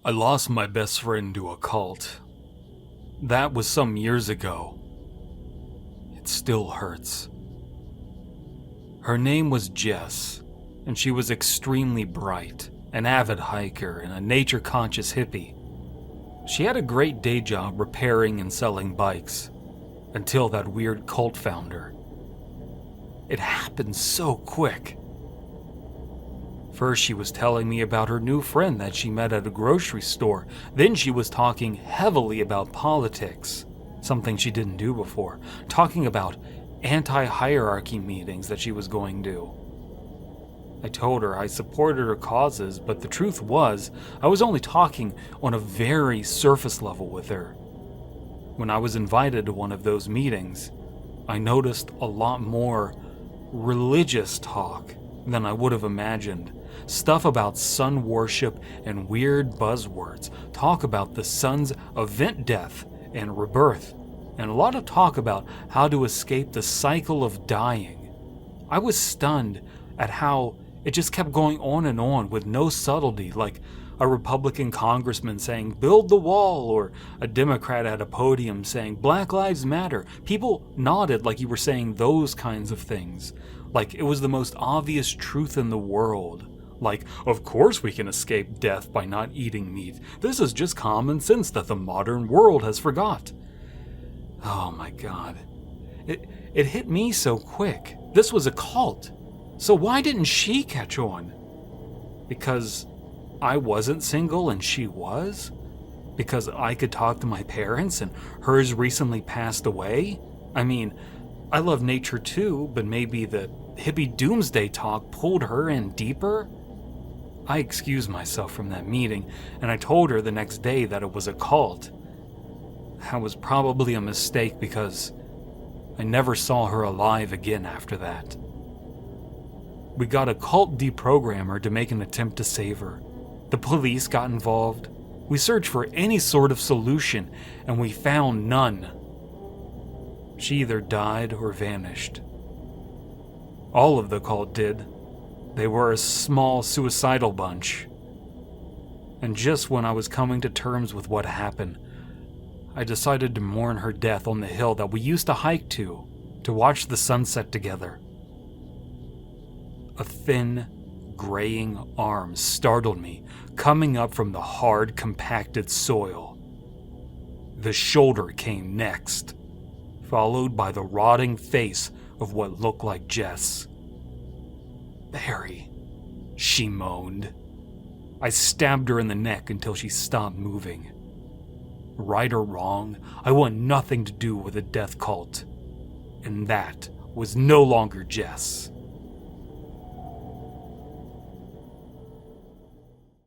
I lost my best friend to a cult. That was some years ago. It still hurts. Her name was Jess, and she was extremely bright, an avid hiker, and a nature-conscious hippie. She had a great day job repairing and selling bikes, until that weird cult found her. It happened so quick. First, she was telling me about her new friend that she met at a grocery store. Then she was talking heavily about politics, something she didn't do before, talking about anti-hierarchy meetings that she was going to. I told her I supported her causes, but the truth was, I was only talking on a very surface level with her. When I was invited to one of those meetings, I noticed a lot more religious talk than I would have imagined. Stuff about sun worship and weird buzzwords. Talk about the sun's event death and rebirth. And a lot of talk about how to escape the cycle of dying. I was stunned at how it just kept going on and on with no subtlety, like a Republican congressman saying, "Build the wall," or a Democrat at a podium saying, "Black Lives Matter." People nodded like you were saying those kinds of things. Like it was the most obvious truth in the world. Like, of course we can escape death by not eating meat. This is just common sense that the modern world has forgot. Oh my god. It hit me so quick. This was a cult. So why didn't she catch on? Because I wasn't single and she was? Because I could talk to my parents and hers recently passed away? I mean, I love nature too, but maybe the hippie doomsday talk pulled her in deeper? I excused myself from that meeting, and I told her the next day that it was a cult. That was probably a mistake because I never saw her alive again after that. We got a cult deprogrammer to make an attempt to save her. The police got involved. We searched for any sort of solution, and we found none. She either died or vanished. All of the cult did. They were a small suicidal bunch. And just when I was coming to terms with what happened, I decided to mourn her death on the hill that we used to hike to watch the sunset together. A thin, graying arm startled me, coming up from the hard, compacted soil. The shoulder came next, followed by the rotting face of what looked like Jess. "Barry," she moaned. I stabbed her in the neck until she stopped moving. Right or wrong, I want nothing to do with a death cult. And that was no longer Jess.